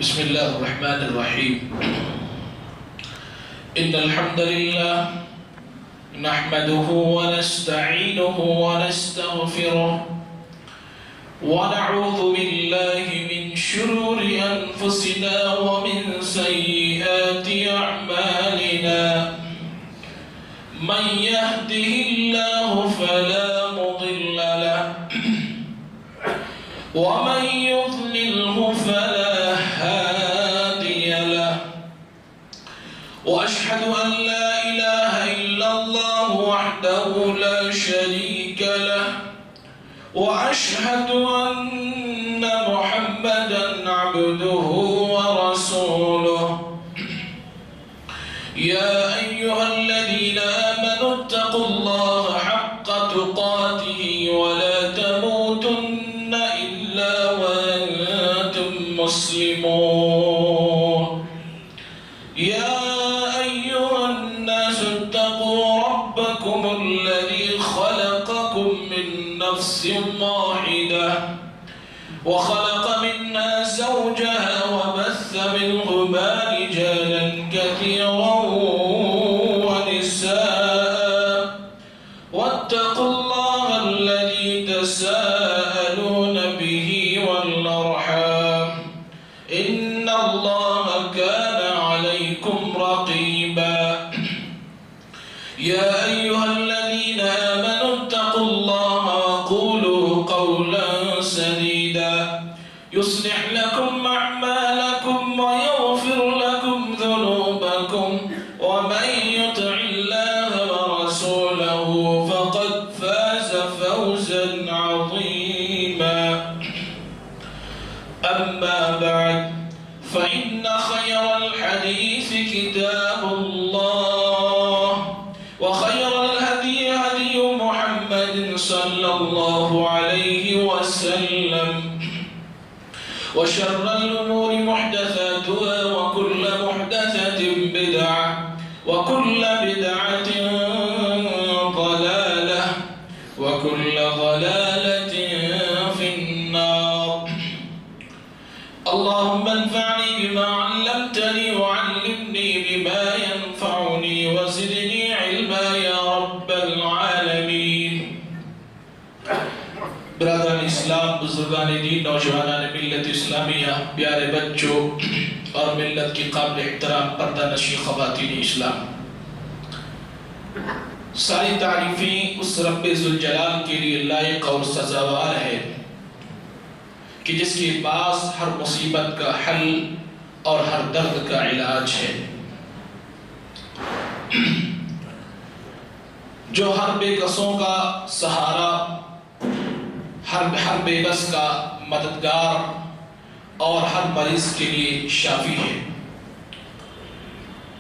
بسم الله الرحمن الرحيم. إن الحمد لله نحمده ونستعينه ونستغفره ونعوذ بالله من شرور أنفسنا ومن سيئات أعمالنا. من يهده الله فلا مضل له ومن يضلله فلا هادي له. وأشهد أن لا إله إلا الله وحده لا شريك له وأشهد أن محمدا عبده ورسوله. يا أيها الذين آمنوا اتقوا الله حق تقاته ولا تموتن إلا وأنتم مسلمون. يا أيها الناس اتقوا ربكم الذي خلقكم من نفس واحدة وخلق منها زوجها وبث منهما رجالا كثيرا ونساء واتقوا الله الذي تساءلون به والأرحام إن الله كان عليكم رقيبا. يا أيها الذين آمنوا اتقوا الله وقولوا قولا سديدا يصلح لكم أعمالكم ويغفر لكم ذنوبكم ومن يطع الله ورسوله فقد فاز فوزا عظيما. أما بعد فإن خير الحديث كتاب الله وخير الهدي هدي محمد صلى الله عليه وسلم وشر الأمور محدثاتها وكل محدثة بدعة وكل بدعة ضلالة وكل ضلالة في النار. اللهم انفعني بما علمتني وعلمني بما ينفعني وزدني علما يا رب العالمين. برادران اسلام، بزرگان دین، نوجوانان ملت اسلامیہ، پیارے بچوں اور ملت کی قابل احترام پردہ نشین خواتین اسلام، ساری تعریفیں اس رب ذوالجلال کے لیے لائق اور سزاوار ہے کہ جس کے پاس ہر مصیبت کا حل اور ہر درد کا علاج ہے، جو ہر بے کسوں کا سہارا، ہر بے بس کا مددگار اور ہر مریض کے لیے شافی ہے،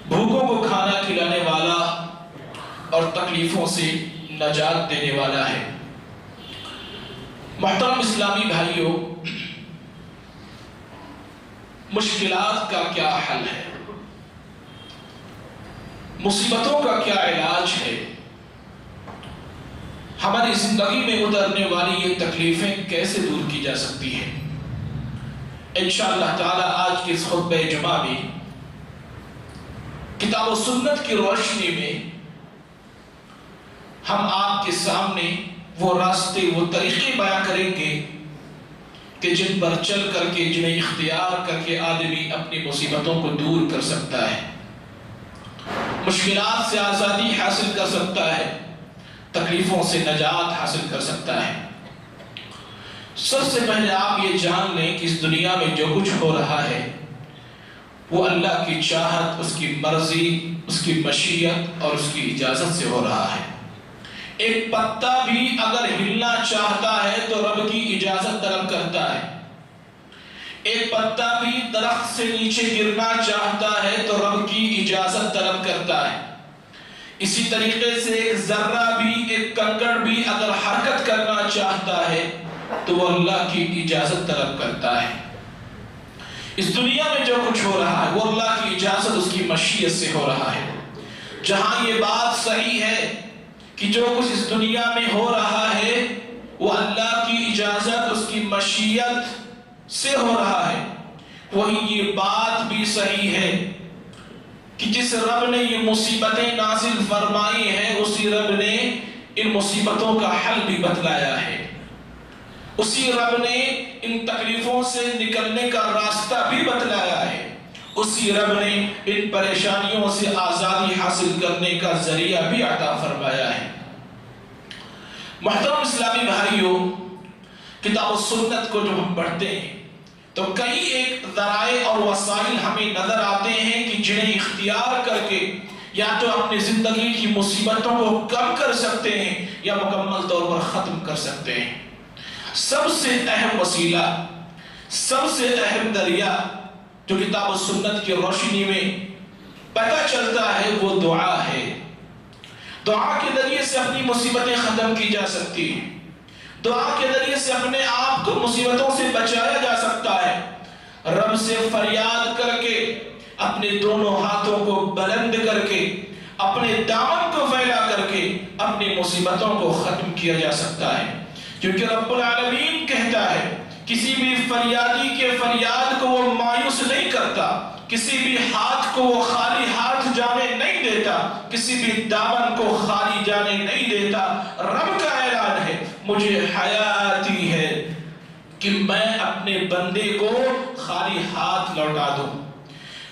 بھوکوں کو کھانا کھلانے والا اور تکلیفوں سے نجات دینے والا ہے۔ محترم اسلامی بھائیوں، مشکلات کا کیا حل ہے؟ مصیبتوں کا کیا علاج ہے؟ ہماری زندگی میں اترنے والی یہ تکلیفیں کیسے دور کی جا سکتی ہیں؟ انشاءاللہ تعالی آج کے اس خطبہ جمعہ میں کتاب و سنت کی روشنی میں ہم آپ کے سامنے وہ راستے، وہ طریقے بیان کریں گے کہ جن پر چل کر کے، جنہیں اختیار کر کے آدمی اپنی مصیبتوں کو دور کر سکتا ہے، مشکلات سے آزادی حاصل کر سکتا ہے، تکلیفوں سے نجات حاصل کر سکتا ہے۔ سب سے پہلے آپ یہ جان لیں کہ اس دنیا میں جو کچھ ہو رہا ہے وہ اللہ کی چاہت، اس کی مرضی، اس کی مشیت اور اس کی اجازت سے ہو رہا ہے۔ ایک پتا بھی اگر ہلنا چاہتا ہے تو رب کی اجازت طلب کرتا ہے۔ ایک پتا بھی درخت سے نیچے گرنا چاہتا ہے تو رب کی اجازت طلب کرتا ہے۔ اسی طریقے سے ایک ذرہ بھی، ایک کنکر بھی اگر حرکت کرنا چاہتا ہے تو وہ اللہ کی اجازت طلب کرتا ہے۔ اس دنیا میں جو کچھ ہو رہا ہے وہ اللہ کی اجازت، اس کی مشیت سے ہو رہا ہے۔ جہاں یہ بات صحیح ہے کہ جو کچھ اس دنیا میں ہو رہا ہے وہ اللہ کی اجازت، اس کی مشیت سے ہو رہا ہے، وہی یہ بات بھی صحیح ہے کہ جس رب نے یہ مصیبتیں نازل فرمائی ہیں اسی رب نے ان مصیبتوں کا حل بھی بتلایا ہے، اسی رب نے ان تکلیفوں سے نکلنے کا راستہ بھی بتلایا ہے، اسی رب نے ان پریشانیوں سے آزادی حاصل کرنے کا ذریعہ بھی عطا فرمایا ہے۔ محترم اسلامی بھائیوں، کتاب و سنت کو جب ہم پڑھتے ہیں تو کئی ایک ذرائع اور وسائل ہمیں نظر آتے ہیں کہ جنہیں اختیار کر کے یا تو اپنی زندگی کی مصیبتوں کو کم کر سکتے ہیں یا مکمل طور پر ختم کر سکتے ہیں۔ سب سے اہم وسیلہ، سب سے اہم ذریعہ جو کتاب و سنت کی روشنی میں پتہ چلتا ہے وہ دعا ہے۔ دعا کے ذریعے سے اپنی مصیبتیں ختم کی جا سکتی ہیں، دعا کے ذریعے سے اپنے آپ کو مصیبتوں سے بچایا جا سکتا ہے۔ رب سے فریاد کر کے، اپنے دونوں ہاتھوں کو بلند کر کے، اپنے دامن کو پھیلا کر کے اپنی مصیبتوں کو ختم کیا جا سکتا ہے، کیونکہ رب العالمین کہتا ہے کسی بھی فریادی کے فریاد کو وہ مایوس نہیں کرتا، کسی بھی ہاتھ کو وہ خالی ہاتھ جانے نہیں دیتا، کسی بھی دامن کو خالی جانے نہیں دیتا۔ رب کا اعلان ہے مجھے حیا آتی ہے کہ میں اپنے بندے کو خالی ہاتھ لوٹا دوں۔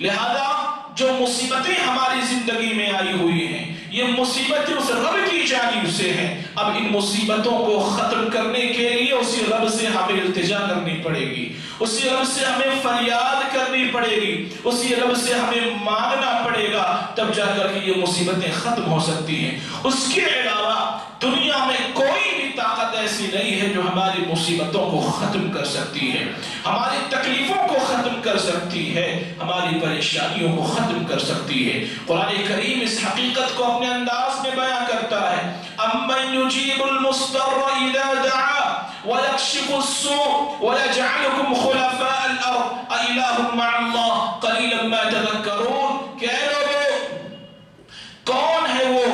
لہذا جو مصیبتیں ہماری زندگی میں آئی ہوئی ہیں یہ مصیبتیں اس رب کی جانب سے ہیں۔ اب ان مصیبتوں کو ختم کرنے کے لیے اسی رب سے ہمیں التجا کرنی پڑے گی، اسی رب سے ہمیں فریاد کرنی پڑے گی، اسی رب سے ہمیں مانگنا پڑے گا، تب جا کر کے یہ مصیبتیں ختم ہو سکتی ہیں۔ اس کے علاوہ دنیا میں کوئی بھی طاقت ایسی نہیں ہے جو ہماری مصیبتوں کو ختم کر سکتی ہے، ہماری تکلیفوں کو ختم کر سکتی ہے، ہماری پریشانیوں کو ختم کر سکتی ہے۔ قرآن کریم اس حقیقت کو اپنے انداز میں بیان کرتا ہے، امن یجیب المضطر اذا دعا ویکشف السوء ویجعلکم خلفاء الارض االہ مع اللہ قلیلا ما تذکرون۔ کہ اے لوگو، کون ہے وہ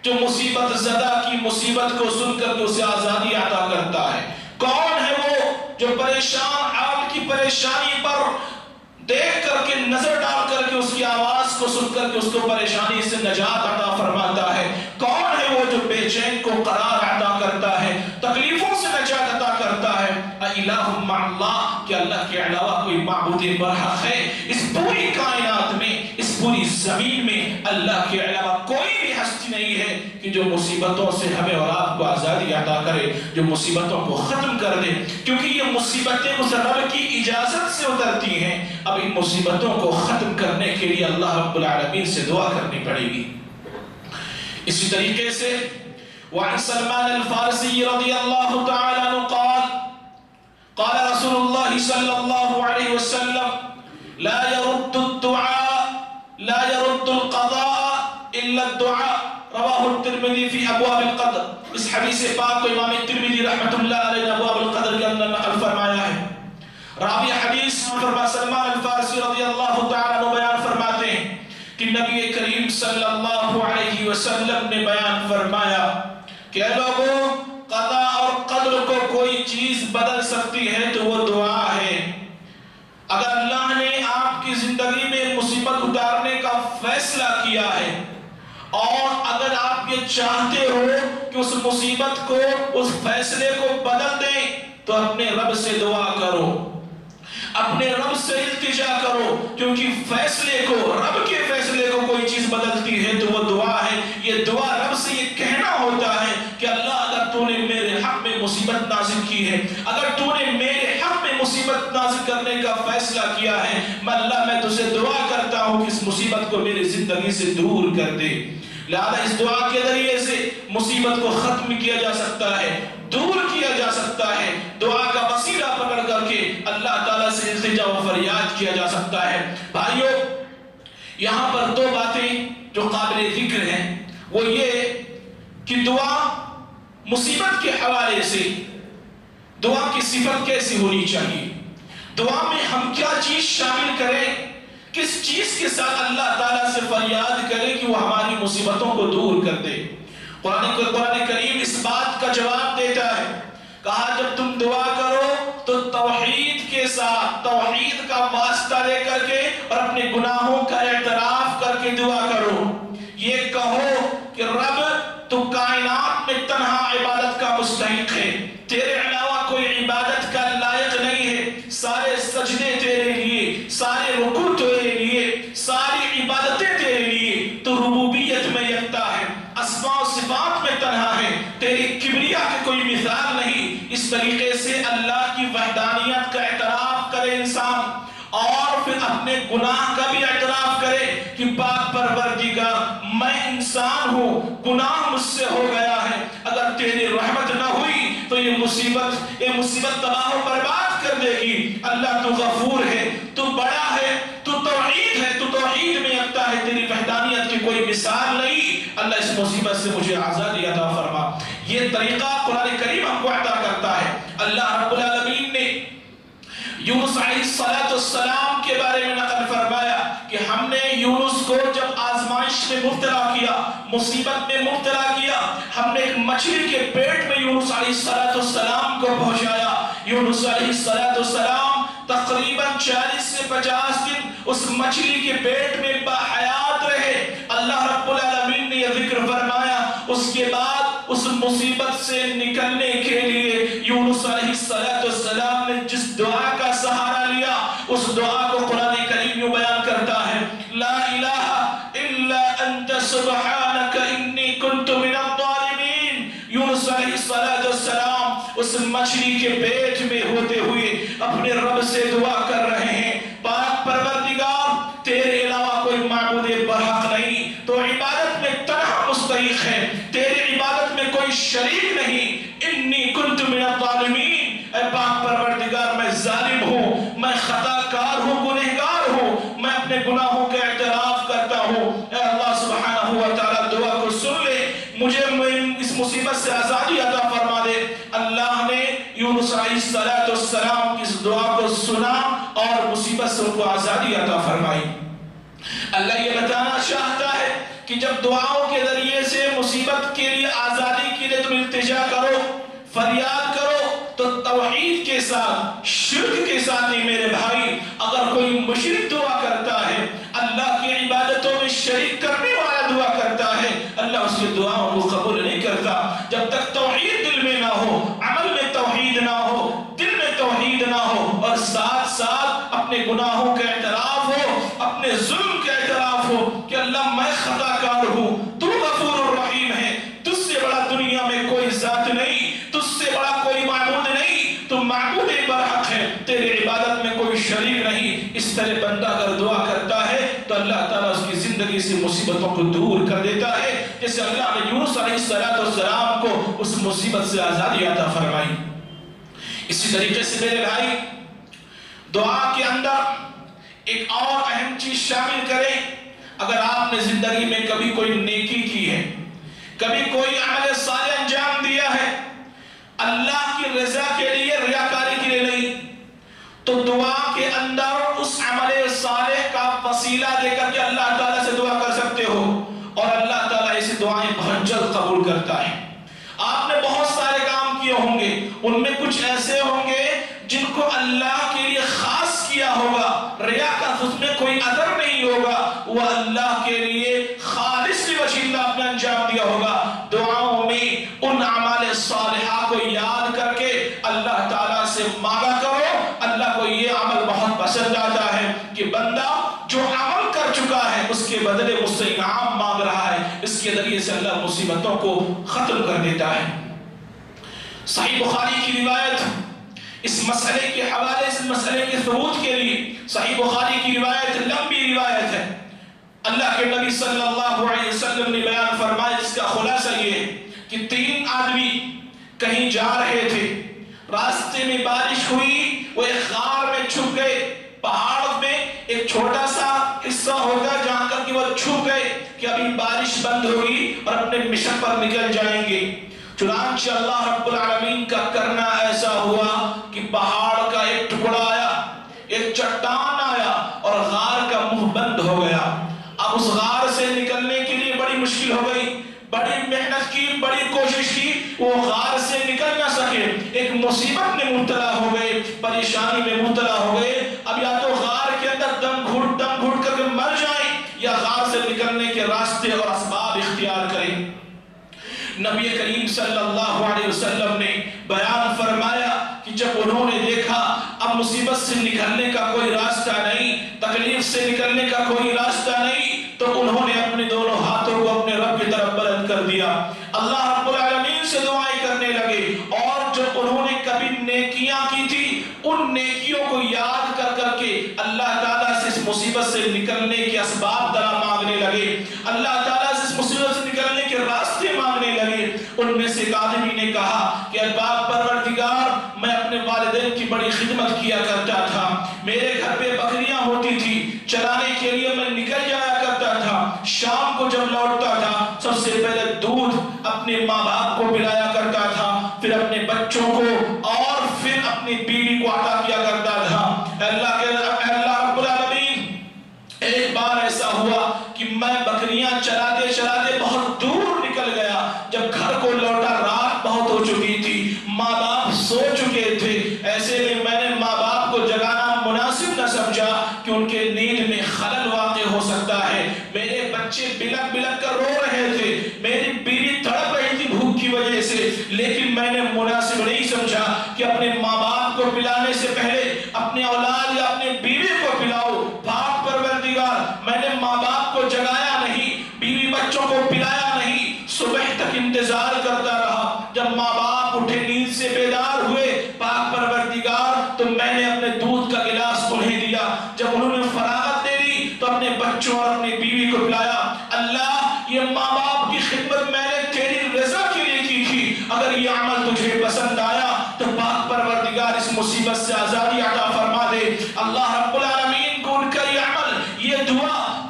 جو مصیبت زدہ کی مصیبت کو سن کر کے اسے آزادی عطا کرتا ہے؟ کون ہے وہ جو پریشان آپ کی پریشانی پر دیکھ کر کے نظر ڈال کر کے اس کی آواز کو سن کر کے اس کو پریشانی سے نجات عطا فرماتا ہے؟ کون ہے وہ جو بے چین کو قرار عطا کرتا ہے، تکلیفوں سے نجات عطا کرتا ہے؟ الہ مع اللہ، کہ اللہ کے علاوہ کوئی معبود برحق ہے؟ اس پوری کائنات میں، اس پوری زمین میں اللہ کے علاوہ کوئی بھی ہستی نہیں ہے کہ جو مصیبتوں سے ہمیں اور آپ کو آزادی عطا کرے، جو مصیبتوں کو ختم کر دے، کیونکہ یہ مصیبتیں اس رب کی اجازت سے اترتی ہیں۔ اب ان مصیبتوں کو ختم کرنے کے لیے اللہ رب العالمین سے دعا کرنی پڑے گی۔ اسی طریقے سے وعن سلمان الفارسی رضی اللہ تعالی عنہ قال رسول اللہ صلی اللہ علیہ وسلم لا يرد الدعاء لا يرد القضاء الا الدعاء رواہ الترمذی فی ابواب القدر۔ اس حدیث پاک کو امام ترمذی رحمۃ اللہ علیہ نے ابواب القدر کے اندر نقل فرمایا ہے۔ راوی حدیث سلمان الفارسی رضی اللہ تعالیٰ عنہ بیان فرماتے ہیں کہ نبی کریم صلی اللہ علیہ وسلم نے بیان فرمایا کہ اے لوگوں، قضا اور قدر کو کوئی چیز بدل سکتی ہے تو وہ دعا ہے۔ اگر اللہ نے آپ کی زندگی میں مصیبت اتارنے کا فیصلہ کیا ہے اور اگر آپ یہ چاہتے ہو کہ اس مصیبت کو، اس فیصلے کو بدل دیں تو اپنے رب سے دعا کرو، اپنے رب سے التجا کرو، کیونکہ فیصلے کو، رب کے فیصلے کو کوئی چیز بدلتی ہے تو وہ دعا ہے۔ یہ دعا رب سے یہ کہنا ہوتا ہے کہ اللہ اگر تو نے میرے حق میں مصیبت نازل کی ہے، اگر تو نے میرے حق میں مصیبت نازل کرنے کا فیصلہ کیا ہے، میں تجھ سے دعا کرتا ہوں کہ اس مصیبت کو میری زندگی سے دور کر دے۔ لہذا اس دعا کے ذریعے سے مصیبت کو ختم کیا جا سکتا ہے، دور کیا جا سکتا ہے، دعا کا وسیلہ پکڑ کر کے اللہ تعالیٰ سے التجا و فریاد کیا جا سکتا ہے۔ بھائیو، یہاں پر دو باتیں جو قابل ذکر ہیں، وہ یہ کہ دعا مصیبت کے حوالے سے دعا کی صفت کیسی ہونی چاہیے، دعا میں ہم کیا چیز شامل کریں، کس چیز کے ساتھ اللہ تعالیٰ سے فریاد کریں کہ وہ ہماری مصیبتوں کو دور کر دے۔ قرآن کریم اس بات کا جواب دیتا ہے، کہا جب تم دعا کرو تو توحید کے ساتھ، توحید کا واسطہ اپنے گناہوں کا اعتراف کر کے دعا کرو. یہ کہو کہ رب تو کائنات میں تنہا عبادت کا مستحق ہے، تیرے علاوہ کوئی عبادت کا لائق نہیں ہے. سارے سجدے تیرے لیے، سارے رکوع تیرے لیے، ساری عبادتیں تیرے لیے. تو ربوبیت میں یکتا ہے، اسماء و صفات میں تنہا ہے، تیری کبریا کی کوئی مثال نہیں. اس طریقے سے اللہ کی وحدانیت کا اعتراف کرے انسان، اور پھر اپنے گناہ کا بھی اعتراف کرے کہ پاک پروردگار میں انسان ہوں، گناہ مجھ سے ہو گیا ہے، اگر تیری رحمت نہ ہوئی تو یہ مصیبت تباہ و برباد کر دے گی. اللہ تو غفور ہے، تو بڑا ہے، تو توحید ہے، تو توحید میں یکتا ہے، تیری وحدانیت کی کوئی مثال نہیں. اللہ اس مصیبت سے مجھے آزادی عطا فرما. یہ طریقہ قرآن کریم ہم کو عطا کرتا ہے. اللہ رب العالمین نے یونس علیہ السلام کے بارے میں نقل فرمایا کہ ہم نے یونس کو جب آزمائش میں مبتلا کیا، مصیبت میں مبتلا کیا، ہم نے ایک مچھلی کے پیٹ میں یونس علیہ السلام کو پہنچایا. یونس علیہ السلام تقریباً 40 سے 50 دن اس مچھلی کے پیٹ میں باحیات رہے. اللہ رب العالمین نے یہ ذکر فرمایا. اس کے بعد اس مصیبت سے نکلنے کے لیے یونس علیہ السلام نے جس دعا کا سہارا لیا، اس دعا کو قرآن کریم یوں بیان کرتا ہے: لا الہ الا انت سبحانک انی کنت من الظالمین. یونس علیہ السلام اس مچھلی کے پیٹ میں ہوتے ہوئے اپنے رب سے دعا کر رہے ہیں: پاک پروردگار، تیرے علاوہ کوئی معبود برحق نہیں، تو عبادت میں تنہا مستحق ہے، تیرے عبادت میں کوئی شریک نہیں. انی کنت من الظالمین، اے پاک پروردگار میں ظالم ہوں، میں خطا کار ہوں، گنہگار ہوں، میں اپنے گناہوں کا اعتراف کرتا ہوں. اے اللہ سبحانہ و تعالیٰ دعا کو سن لے، مجھے اس مصیبت سے آزادی عطا فرما دے. اللہ نے یونس علیہ السلام کی اس دعا کو سنا اور مصیبت سے ان کو آزادی عطا فرمائی. اللہ یہ بتانا چاہتا ہے کہ جب دعاؤں کے ذریعے سے مصیبت کے لیے، آزادی کے لیے تم التجا کرو، فریاد کرو، تو توحید کے ساتھ، شرک کے ساتھ نہیں میرے بھائی. اگر کوئی مشرک دعا کرتا ہے، اللہ کی عبادتوں میں شریک کرنے والا دعا کرتا ہے، اللہ اس کی دعاؤں کو قبول نہیں کرتا. جب تک توحید دل میں نہ ہو، عمل میں توحید نہ ہو، دل میں توحید نہ ہو، اور ساتھ ساتھ اپنے گناہوں کا اعتراف ہو، اپنے ظلم کا اعتراف ہو کہ اللہ میں خطا کار ہوں، تو غفور الرحیم ہے، تجھ سے بڑا دنیا میں کوئی ذات نہیں، تجھ سے بڑا کوئی معبود نہیں، تو معبود برحق ہے، تیری عبادت میں کوئی شریک نہیں. اس طرح بندہ اگر دعا کرتا ہے تو اللہ تعالیٰ اس کی زندگی سے مصیبتوں کو دور کر دیتا ہے، جیسے اللہ نے یونس علیہ السلام کو اس مصیبت سے آزادی عطا فرمائی. اسی طریقے سے میرے بھائی، دعا کے اندر ایک اور اہم چیز شامل کریں. اگر آپ نے زندگی میں کبھی کوئی نیکی کی ہے، کبھی کوئی عمل صالح انجام دیا ہے، اللہ کی رضا کے لیے، ریاکاری کے لیے نہیں، تو دعا کے اندر اس عمل صالح کا وسیلہ دے کر کے اللہ تعالیٰ سے دعا کر سکتے ہو، اور اللہ تعالیٰ ایسی دعائیں بہت جلد قبول کرتا ہے. آپ نے بہت سارے کام کیے ہوں گے، ان میں کچھ ایسے ہوں گے جن کو اللہ کے لیے خاص کیا ہوگا، ریا کا اس میں کوئی اثر نہیں ہوگا، وہ اللہ کے لیے خالص وجہ اللہ آپ نے انجام دیا ہوگا. دعاؤں میں ان اعمال صالحہ کو یاد کر کے اللہ تعالیٰ سے مانگا کرو. اللہ کو یہ عمل بہت پسند آتا ہے کہ بندہ جو عمل کر چکا ہے اس کے بدلے مجھ سے انعام مانگ رہا ہے. اس کے ذریعے سے اللہ مصیبتوں کو ختم کر دیتا ہے. صحیح بخاری کی روایت اس مسئلے کے حوالے سے، مسئلے کے ثبوت کے لیے، صحیح بخاری کی روایت لمبی روایت ہے. اللہ کے نبی صلی اللہ علیہ وسلم نے بیان فرمایا، جس کا خلاصہ یہ ہے کہ 3 آدمی کہیں جا رہے تھے، راستے میں بارش ہوئی، وہ ایک غار میں چھپ گئے. پہاڑ میں ایک چھوٹا سا حصہ ہوتا ہے جہاں کر کے وہ چھپ گئے کہ ابھی بارش بند ہوگی اور اپنے مشن پر نکل جائیں گے. چنانچہ اللہ رب العالمین کا کرنا ایسا ہوا کہ پہاڑ کا ایک ٹکڑا آیا، ایک چٹان آیا اور غار کا منہ بند ہو گیا. اب اس غار سے نکلنے کے لیے بڑی مشکل ہو گئی، بڑی محنت کی، بڑی کوشش کی، وہ غار سے نکل نہ سکے. ایک مصیبت میں مبتلا ہو گئے، پریشانی میں مبتلا ہو گئے. اب یا تو غار کے اندر دم گھٹ کر نبی کریم صلی اللہ علیہ وسلم نے بیان فرمایا کہ جب انہوں نے دیکھا اب مصیبت سے نکلنے کا کوئی راستہ نہیں، تکلیف سے نکلنے کا کوئی راستہ نہیں، تو انہوں نے اپنے دونوں ہاتھوں کو اپنے رب کی طرف بلند کر دیا، اللہ رب العالمین سے دعائیں کرنے لگے، اور جو انہوں نے کبھی نیکیاں کی تھی ان نیکیوں کو یاد کر کر کے اللہ تعالیٰ سے اس مصیبت سے نکلنے کے اسباب طرح مانگنے لگے، اللہ تعالیٰ سے اس مصیبت سے نکلنے کے راستے مانگنے لگے۔ ان میں سے ایک آدمی نے کہا کہ پاک پروردگار، میں اپنے والدین کی بڑی خدمت کیا کرتا تھا، میرے گھر پہ بکریاں ہوتی تھی، چلانے کے لیے میں نکل جایا کرتا تھا، شام کو جب لوٹتا تھا سب سے پہلے دودھ اپنے ماں باپ کو پلایا کرتا تھا، پھر اپنے بچوں کو اور پھر اپنی بیوی کو عطا کیا کرتا تھا۔ اللہ رب العالمین، ایک بار ایسا ہوا کہ میں بکریاں چلاتے چلاتے بہت دور نکل گیا، جب گھر کو لوٹا رات بہت ہو چکی تھی، ماں باپ سو چکے تھے، ایسے میں نے ماں باپ کو جگانا مناسب نہ سمجھا کہ ان کے نیند میں خلل واقع ہو سکتا ہے، میرے بچے بلک بلک کر رو رہے تھے، میری بیوی تڑپ رہی تھی بھوک کی وجہ سے، لیکن میں نے مناسب نہیں سمجھا کہ اپنے ماں باپ کو پلانے سے پہلے اپنے اولاد یا اپنے بیوی کو پلاؤ۔ پاک پروردگار، میں نے ماں باپ کو جگایا نہیں، بیوی بچوں کو پلایا نہیں، صبح تک انتظار کرتا رہا، جب ماں باپ اٹھے نیند سے بیدار ہوئے پاک پروردگار تو میں نے اپنے دودھ کا گلاس انہیں دیا، جب انہوں نے فراغت دے دی تو اپنے بچوں اور اپنی بیوی کو پلایا۔ اللہ، یہ ماں باپ کی خدمت میں نے تیری رضا کے لیے کی تھی، اگر یہ عمل تجھے پسند آیا تو پاک پروردگار اس مصیبت سے آزادی عطا فرما دے۔ اللہ رب العالمین کو ان کا یہ عمل، یہ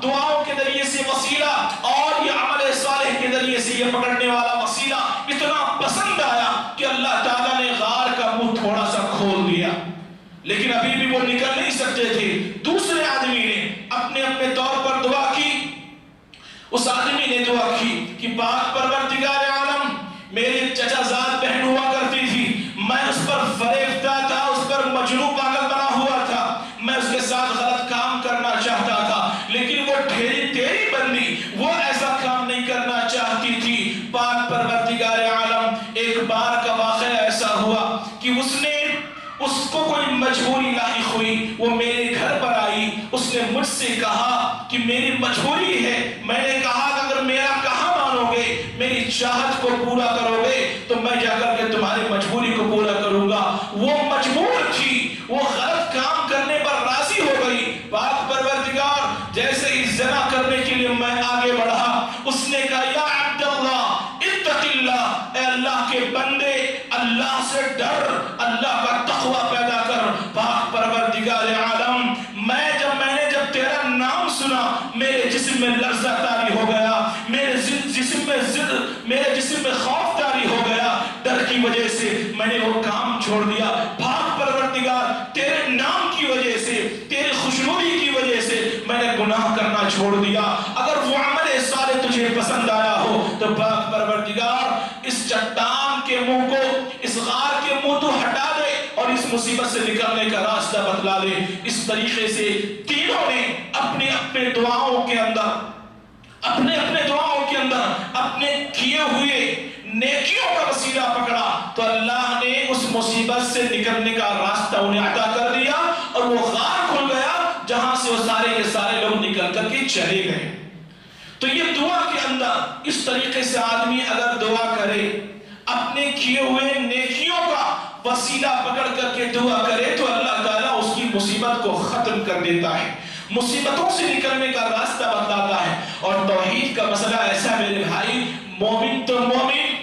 دعاؤں کے ذریعے سے وسیلہ اور یہ عمل صالح کے ذریعے سے یہ پکڑنے والا وسیلہ اتنا پسند آیا کہ اللہ تعالیٰ نے غار کا منہ تھوڑا سا کھول دیا، لیکن ابھی بھی وہ نکل نہیں سکتے تھے۔ دوسرے آدمی نے اپنے اپنے طور پر دعا کی، اس آدمی نے دعا کی کہ پاک پروردگار عالم، میری چچا زاد بہن ہوا کرتی تھی، میں اس پر فریفتہ تھا، اس پر مجنوں پاگل بنا ہوا تھا، میں اس کے ساتھ غلط کام کرنا چاہتا تھا، لیکن وہ تیری بندی وہ ایسا کام نہیں کرنا چاہتی تھی۔ پاک پروردگار عالم، ایک بار کا واقعہ ایسا ہوا کہ اس کو کوئی مجبوری لاحق ہوئی، وہ میرے گھر پر آئی، اس نے مجھ سے کہا کہ میری مجبوری ہے، میں نے کہا کہ اگر میرا کہا مانو گے، میری چاہت کو پورا کرو گے تو میں جا کر کے تمہاری مجبوری کو پورا کروں گا۔ وہ مجبور تھی، وہ غلط کام کرنے پر راضی ہو گئی۔ پاک پروردگار، جیسے ہی زنا کرنے کے لیے میں آگے بڑھا، اس نے کہا یا عبداللہ اتق اللہ، اے اللہ کے بندے اللہ سے ڈر، اللہ کا تقوی پیدا کر۔ پاک پروردگار عالم، میں نے جب تیرا نام سنا میرے جسم میں لرزہ طاری ہو گیا، میرے جسم میں خوف طاری ہو گیا، ڈر کی وجہ سے میں نے وہ کام چھوڑ دیا۔ پاک پروردگار، تیرے نام کی وجہ سے، تیری خوشنودی کی وجہ سے میں نے گناہ کرنا چھوڑ دیا، اگر وہ عمل صالح تجھے پسند آیا ہو تو پاک پروردگار اس چٹان کے منہ کو، اس غار کے منہ تو ہٹا دے اور اس مصیبت سے نکلنے کا راستہ بتلا دے۔ اس طریقے سے تینوں نے اپنے اپنے دعاؤں کے اندر اپنے کیے ہوئے نیکیوں کا وسیلہ پکڑا تو اللہ نے اس مصیبت سے نکلنے کا راستہ انہیں عطا کر دیا اور وہ غار کھل گیا جہاں سے وہ سارے کے سارے لوگ نکل کر کے چلے گئے۔ تو یہ دعا کے اندر اس طریقے سے آدمی اگر دعا کرے، اپنے کیے ہوئے نیکیوں کا وسیلہ پکڑ کر کے دعا کرے تو اللہ تعالیٰ اس کی مصیبت کو ختم کر دیتا ہے، مصیبتوں سے نکلنے کا راستہ بتلاتا ہے۔ اور توحید کا مسئلہ ایسا میرے بھائی، مومن تو مومن،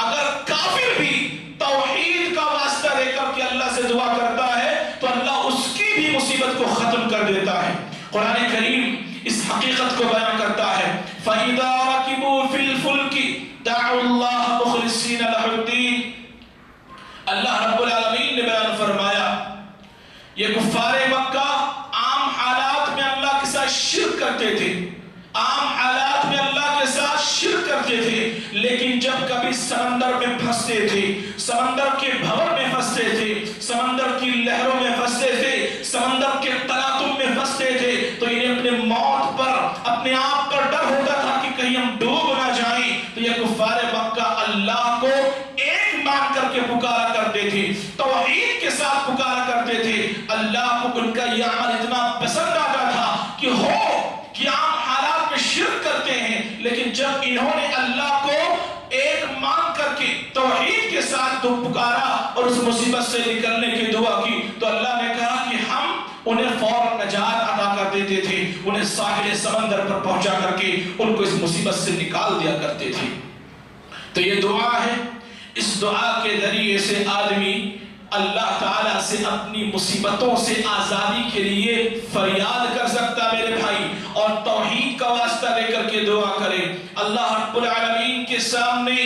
اگر کافر بھی توحید کا واسطہ لے کر کے اللہ سے دعا کرتا ہے تو اللہ اس کی بھی مصیبت کو ختم کر دیتا ہے۔ قرآن کریم اس حقیقت کو بیان کرتا ہے، فَإِذَا رَكِبُوا فِي الْفُلْكِ دَعُوا اللَّهَ مُخْلِصِينَ لَهُ الدِّينَ۔ اللہ رب العالمین نے بیان فرمایا، یہ کفار مکہ عام حالات میں اللہ کے ساتھ شرک کرتے تھے، عام حالات میں اللہ کے ساتھ شرک کرتے تھے، لیکن جب کبھی سمندر میں پھنستے تھے، سمندر کے بھور میں پھنستے تھے، سمندر کی لہروں میں پھنستے تھے، سمندر کے تلاطم میں پھنستے تھے تو انہیں اپنے موت پر، اپنے آپ پر ڈر ہوتا تھا کہ کہیں ہم ڈوب نہ جائیں، تو یہ کفار مکہ یہ عمل اتنا پسند آتا تھا کہ عام حالات میں شرک کرتے ہیں، لیکن جب انہوں نے اللہ کو ایک مان کر کے توحید کے ساتھ پکارا اور اس مصیبت سے نکلنے کی دعا کی تو اللہ نے کہا کہ ہم انہیں فوراً نجات عطا کر دیتے تھے، انہیں ساحل سمندر پر پہنچا کر کے ان کو اس مصیبت سے نکال دیا کرتے تھے۔ تو یہ دعا ہے، اس دعا کے ذریعے سے آدمی اللہ تعالیٰ سے اپنی مصیبتوں سے آزادی کے لیے فریاد کر سکتا میرے بھائی، اور توحید کا واسطہ لے کر کے دعا کرے، اللہ رب العالمین کے سامنے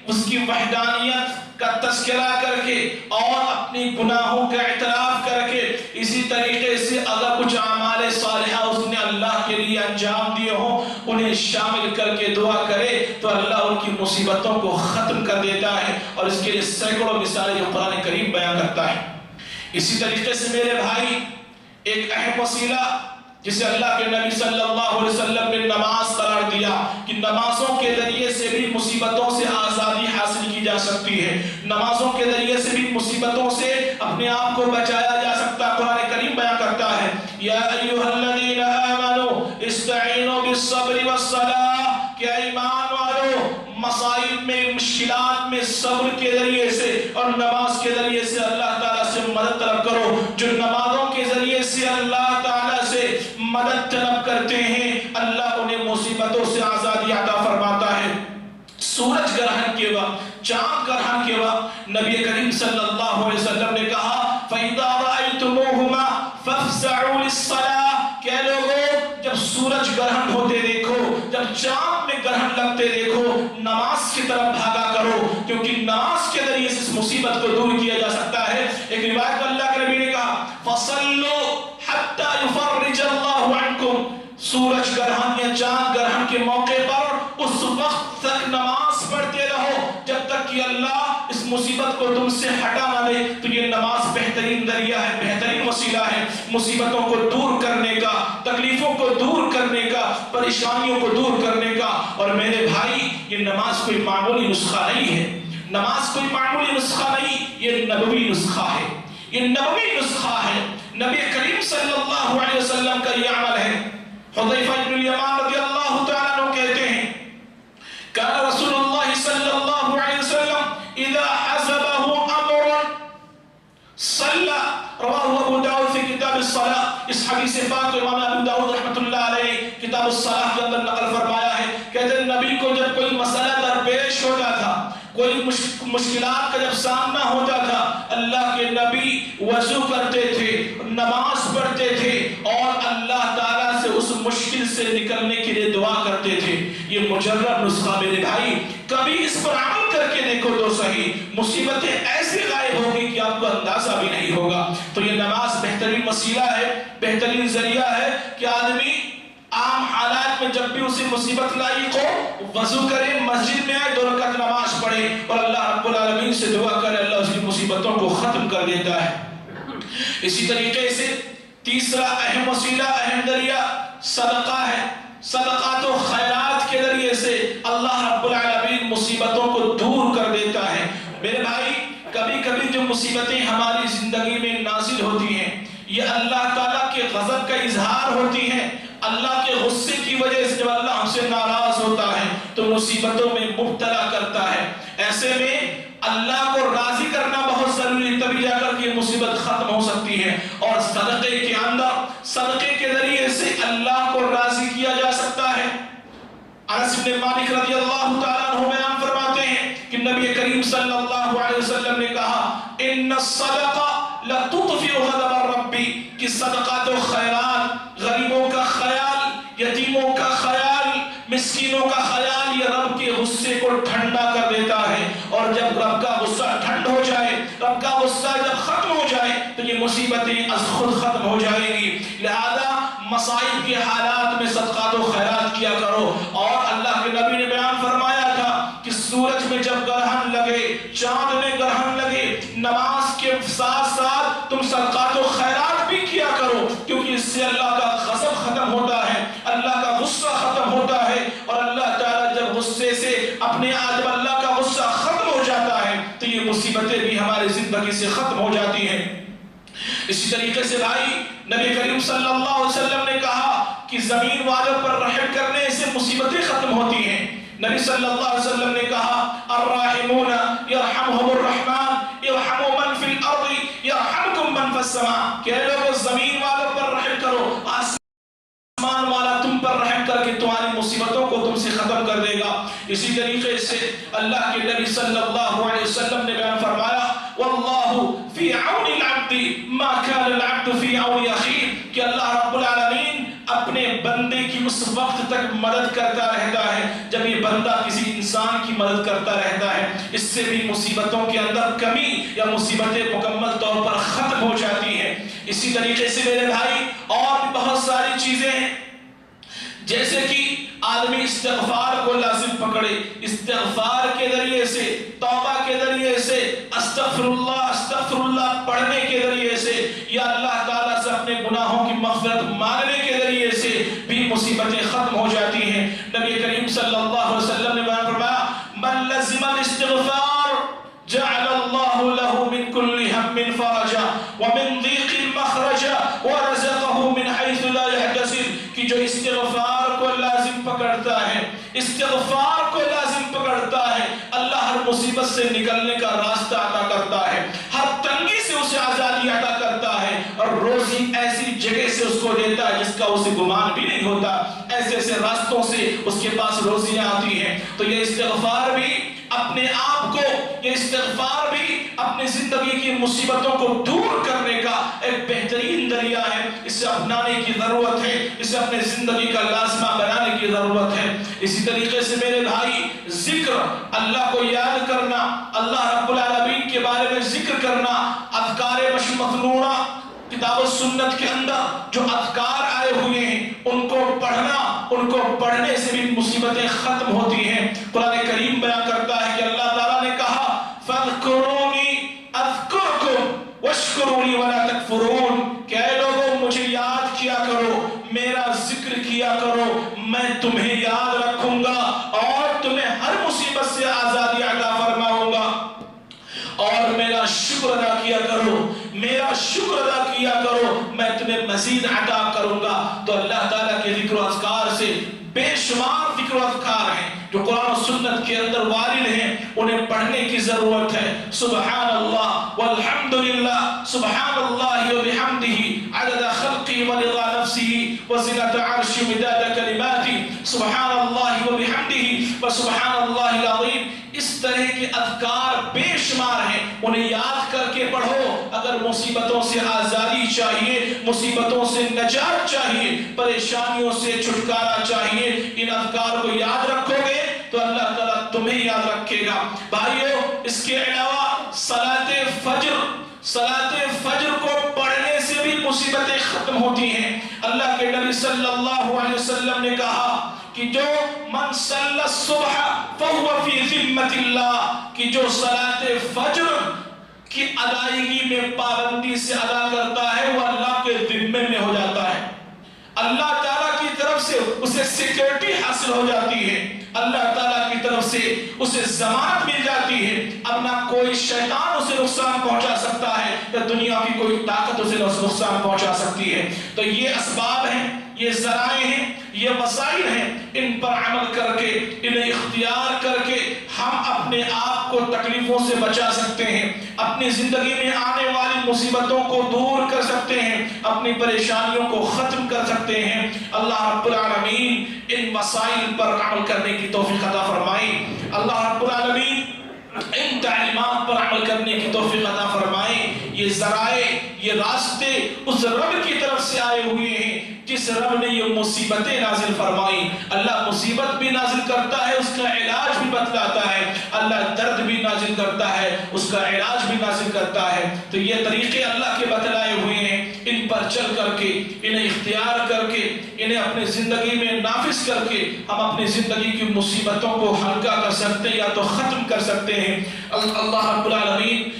اس کی وحدانیت کا تذکرہ کر کے اور اپنی گناہوں کا اعتراف کر کے، اسی طریقے سے اگر کچھ اعمال صالحہ اس نے اللہ کے لیے انجام دیے ہوں انہیں شامل کر کے دعا کرے تو اللہ ان کی مصیبتوں کو ختم کر دیتا ہے، اور اس کے لیے سینکڑوں مثالیں جو قرآن کریم بیان کرتا ہے۔ اسی طریقے سے میرے بھائی ایک اہم وسیلہ جسے اللہ کے نبی صلی اللہ علیہ وسلم نے نماز قرار دیا کہ نمازوں کے ذریعے سے بھی مصیبتوں سے آزادی حاصل کی جا سکتی ہے، نمازوں کے ذریعے سے بھی مصیبتوں سے اپنے آپ کو بچایا جا سکتا ہے۔ قرآن کریم بیان کرتا ہے یا ایھا الذین آمنوا استعینوا بالصبر والصلاۃ، کہ ایمان والو مصائب میں، مشکلات میں صبر کے ذریعے سے اور نماز کے ذریعے سے اللہ تعالیٰ سے مدد طلب کرو۔ جو نمازوں کے ذریعے سے اللہ تعالیٰ سے مدد طلب کرتے ہیں اللہ انہیں مصیبتوں سے آزادی عطا فرماتا ہے۔ سورج گرہن کے وقت، چاند گرہن کے وقت نبی کریم صلی اللہ علیہ وسلم نے کہا فَإِذَا رَأَيْتُمُوهُمَا فَافْزَعُوا لِلصَّلَاةِ، کہ لوگوں جب سورج گرہن ہوتے دیکھو، جب چاند میں گرہن لگتے دیکھو، نماز کی طرف بھاگا کرو، کیونکہ نماز کے ذریعے سے اس مصیبت کو دور کیا جا سکتا ہے۔ ایک روایت میں اللہ کے نبی نے کہا فَصَلُّوا حَتَّى يُفَرِّجَ اللَّهُ عَنْكُمْ، سورج گرہن یا چاند گرہن کے موقع پر اس وقت تک نماز پڑھتے رہو جب تک کہ اللہ اس مصیبت کو تم سے ہٹا نہ دے۔ تو یہ نماز بہترین ذریعہ ہے، بہترین وسیلہ ہے مصیبتوں کو دور کرنے کا، تکلیفوں کو دور کرنے کا، پریشانیوں کو دور کرنے کا۔ اور میرے بھائی یہ نماز کوئی معمولی نسخہ نہیں ہے، نماز کوئی معمولی نسخہ نہیں، یہ نبوی نسخہ ہے، یہ نبوی نسخہ ہے، نبی کریم صلی اللہ علیہ وسلم کا یہ عمل ہے۔ حذیفہ بن الیمان رضی اللہ تعالیٰ عنہ کہتے ہیں کان رسول اللہ صلی اللہ علیہ وسلم اذا حزبه امر صلى، رواہ ابو داؤد فی کتاب الصلاۃ۔ اس حدیث پاک کو امام ابو داؤد رحمۃ اللہ علیہ کتاب الصلاۃ کے اندر نقل فرمایا ہے، کہتے ہیں نبی کو جب کوئی مسئلہ درپیش ہوتا تھا، کوئی مشکلات کا جب سامنا ہوتا تھا، اللہ کے نبی وضو کرتے تھے، نماز پڑھتے تھے اور اللہ تعالیٰ سے اس مشکل سے نکلنے کے لیے دعا کرتے تھے۔ یہ مجرد نسخہ میرے بھائی، کبھی اس پر عمل کر کے دیکھو تو صحیح، مصیبتیں ایسے غائب ہوگی کہ آپ کو اندازہ بھی نہیں ہوگا۔ تو یہ نماز بہترین وسیلہ ہے، بہترین ذریعہ ہے کہ آدمی عام حالات میں جب بھی اسے مصیبت لاحق ہو وضو کرے، مسجد میں آئے، 2 رکعت نماز پڑھے اور اللہ رب العالمین سے دعا کرے، اللہ اس کی مصیبتوں کو ختم کر دیتا ہے۔ اسی طریقے سے تیسرا اہم وسیلہ، اہم ذریعہ صدقہ ہے۔ صدقات و خیرات کے ذریعے سے اللہ رب العالمین مصیبتوں کو دور کر دیتا ہے۔ میرے بھائی کبھی کبھی جو مصیبتیں ہماری زندگی میں نازل ہوتی ہیں یہ اللہ تعالیٰ کے غضب کا اظہار ہوتی ہیں، اللہ کے غصے کی وجہ سے جب اللہ ہم سے ناراض ہوتا ہے تو مصیبتوں میں مبتلا کرتا ہے۔ ایسے میں اللہ کو راضی کرنا بہت ضروری ہے، تبھی جا کر کے مصیبت ختم ہو سکتی ہے۔ اور صدقے کے اندر، صدقے کے ذریعے سے اللہ کو راضی کیا جا سکتا ہے۔ انس بن مالک رضی اللہ تعالیٰ عنہ بیان فرماتے ہیں کہ نبی کریم صلی اللہ علیہ وسلم نے کہا ان الصدقہ لتطفئ غضب الرب، کہ صدقات و خیرات، غریبوں کا خیال، یتیموں کا خیال، مسکینوں کا خیال، یہ رب کے غصے کو ٹھنڈا کر دیتا ہے۔ اور جب رب کا غصہ ٹھنڈ ہو جائے، رب کا غصہ جب ختم ہو جائے تو یہ مصیبتیں از خود ختم ہو جائیں گی۔ لہذا مصائب کے حالات میں صدقات و خیرات کیا کرو۔ اور اللہ کے نبی نے بیان فرمایا تھا کہ سورج میں جب گرہن لگے، چاند میں گرہن لگے، نماز کے ساتھ ساتھ تم صدقات و خیرات بھی کیا کرو، کیونکہ اس سے اللہ کا غضب ختم ہوتا ہے، اللہ کا غصہ ختم ہوتا ہے۔ اور اللہ تعالیٰ جب غصے سے اپنے جب اللہ کا غصہ ختم ہو جاتا ہے تو یہ مصیبتیں بھی ہماری زندگی سے ختم ہو جاتی ہیں۔ اسی طریقے سے بھائی نبی کریم صلی اللہ علیہ وسلم نے کہا کہ زمین والوں پر رحم کرنے سے مصیبتیں ختم ہوتی ہیں۔ نبی صلی اللہ علیہ وسلم نے کہا الراحمون یرحمہم الرحمن یرحموا من فی الارض یرحمکم من فی السماء، کہ اے لوگو زمین والوں پر رحم کرو، آسمان والا تم پر رحم کر کے تمہاری مصیبتوں کو تم سے ختم کر دے گا۔ اسی طریقے سے اللہ کے نبی صلی اللہ علیہ وسلم نے بیان فرمایا واللہ فی عون العبد ما کان العبد فی عون اخیہ، کہ اللہ رب العالمین اپنے بندے کی اس وقت تک مدد کرتا رہتا ہے جب یہ بندہ کسی انسان کی مدد کرتا رہتا ہے، اس سے بھی مصیبتوں کے اندر کمی یا مصیبتیں مکمل طور پر ختم ہو جاتی ہیں۔ اسی طریقے سے میرے بھائی اور بھی بہت ساری چیزیں ہیں، جیسے کہ آدمی استغفار کو لازم پکڑے، استغفار کے ذریعے سے، توبہ کے ذریعے سے، استغفر اللہ پڑھنے کے ذریعے سے یا اللہ تعالیٰ سے اپنے گناہوں کی مغفرت مانگنے کے ذریعے سے بھی مصیبتیں ختم ہو جاتی ہیں۔ نبی کریم صلی اللہ علیہ وسلم نے بیان فرمایا من لزم الاستغفار جعل اللہ له من كل هم فرجا ومن ضيق مخرجا ورزقه من حيث لا يحتسب، کہ جو استغفار کو لازم پکڑتا ہے، استغفار کو لازم پکڑتا ہے، اللہ ہر مصیبت سے نکلنے کا راستہ عطا کرتا ہے، ہر تنگی سے اسے آزادی عطا کرتا ہے، اور روزی ایسی جگہ سے اس کو دیتا ہے جس کا اسے گمان بھی نہیں ہوتا، ایسے ایسے راستوں سے اس کے پاس روزیاں آتی ہیں۔ تو یہ استغفار بھی اپنے آپ کو، یہ استغفار بھی اپنی زندگی کی مصیبتوں کو دور کرنے کا ایک بہترین ذریعہ ہے، اسے اپنانے کی ضرورت ہے، اسے اپنے زندگی کا لازمہ بنانے کی ضرورت ہے۔ اسی طریقے سے میرے بھائی ذکر، اللہ کو یاد کرنا، اللہ رب العالمین کے بارے میں ذکر کرنا، اذکار مسنونہ کتاب و سنت کے اندر جو اذکار آئے ہوئے ہیں ان کو پڑھنا، ان کو پڑھنے سے بھی مصیبتیں ختم ہوتی ہیں۔ قرآن کریم بیان کرتا ہے کہ اللہ تعالیٰ نے کہا فَاذْكُرُونِي أَذْكُرْكُمْ وَاشْكُرُونِي وَلَا تَكْفُرُونَ، کہ اے لوگوں مجھے یاد کیا کرو، میرا ذکر کیا کرو، میں تمہیں یاد رکھوں گا اور تمہیں ہر مصیبت سے آزادی عطا فرماؤں گا، اور میرا شکر ادا کیا کرو، میرا شکر ادا کیا کرو، میں تمہیں مزید عطا کروں گا۔ تو اللہ تعالیٰ کے ذکر و اذکار سے بے شمار ذکر و اذکار ہیں جو قرآن و سنت کے اندر وارد ہیں، انہیں پڑھنے کی ضرورت ہے۔ سبحان اللہ والحمدللہ، سبحان اللہ وبحمدہ عدد خلقی ورضا نفسی وزنۃ عرشی مداد کلماتی، سبحان اللہ وبحمدہ وسبحان اللہ العظیم۔ اس طرح کے اذکار بے شمار ہیں، انہیں یاد کر کے پڑھو۔ اگر مصیبتوں سے آزادی چاہیے، مصیبتوں سے نجات چاہیے، پریشانیوں سے چھٹکارا چاہیے، ان اذکار کو یاد رکھو گے تو اللہ تعالیٰ تمہیں یاد رکھے گا۔ بھائیو اس کے علاوہ صلاۃ فجر کو پڑھنے سے بھی مصیبتیں ختم ہوتی ہیں۔ اللہ کے نبی صلی اللہ علیہ وسلم نے کہا کہ جو من صلی الصبح فهو فی ذمۃ اللہ، کہ جو صلاۃ فجر کی ادائیگی میں پابندی سے ادا کرتا ہے وہ اللہ کے ذمے میں ہو جاتا ہے، اللہ تعالیٰ کی طرف سے اسے سیکورٹی حاصل ہو جاتی ہے، اللہ تعالیٰ کی طرف سے اسے ضمانت مل جاتی ہے، اب نہ کوئی شیطان اسے نقصان پہنچا سکتا ہے نہ دنیا کی کوئی طاقت اسے نقصان پہنچا سکتی ہے۔ تو یہ اسباب ہیں، یہ ذرائع ہیں، یہ وسائل ہیں، ان پر عمل کر کے، انہیں اختیار کر کے ہم اپنے آپ کو تکلیفوں سے بچا سکتے ہیں، اپنی زندگی میں آنے والی مصیبتوں کو دور کر سکتے ہیں، اپنی پریشانیوں کو ختم کر سکتے ہیں۔ اللہ رب العالمین ان وسائل پر عمل کرنے کی توفیق عطا فرمائے، اللہ رب العالمین ان تعلیمات پر عمل کرنے کی توفیق عطا فرمائے۔ یہ ذرائع، یہ راستے اس رب کی طرف سے آئے ہوئے ہیں جس رب نے یہ مصیبتیں نازل فرمائی۔ اللہ مصیبت بھی نازل کرتا ہے، اس کا علاج بھی بتلاتا ہے، اللہ درد بھی نازل کرتا ہے، اس کا علاج بھی نازل کرتا ہے۔ تو یہ طریقے اللہ کے بتلائے ہوئے ہیں، ان پر چل کر کے، انہیں اختیار کر کے، انہیں اپنی زندگی میں نافذ کر کے ہم اپنی زندگی کی مصیبتوں کو ہلکا کر سکتے یا تو ختم کر سکتے ہیں۔ اللہ رب العالمین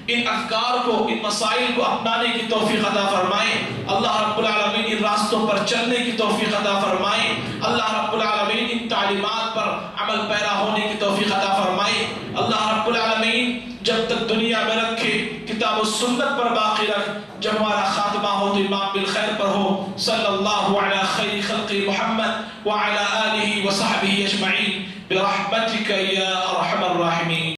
ان اذکار کو، ان مسائل کو اپنانے کی توفیق عطا فرمائے، اللہ رب العالمین ان راستوں پر چلنے کی توفیق عطا فرمائے، اللہ رب العالمین ان تعلیمات پر عمل پیرا ہونے کی توفیق عطا فرمائے۔ اللہ رب العالمین جب تک دنیا میں رکھے، کتاب کتاب و سنت پر باقی رکھ، جب ہمارا خاتمہ ہو تو امام بالخیر پر ہو۔ صلی اللہ علی خیر خلق محمد وعلی آلہ وصحبہ اجمعین برحمتک یا ارحم الراحمین۔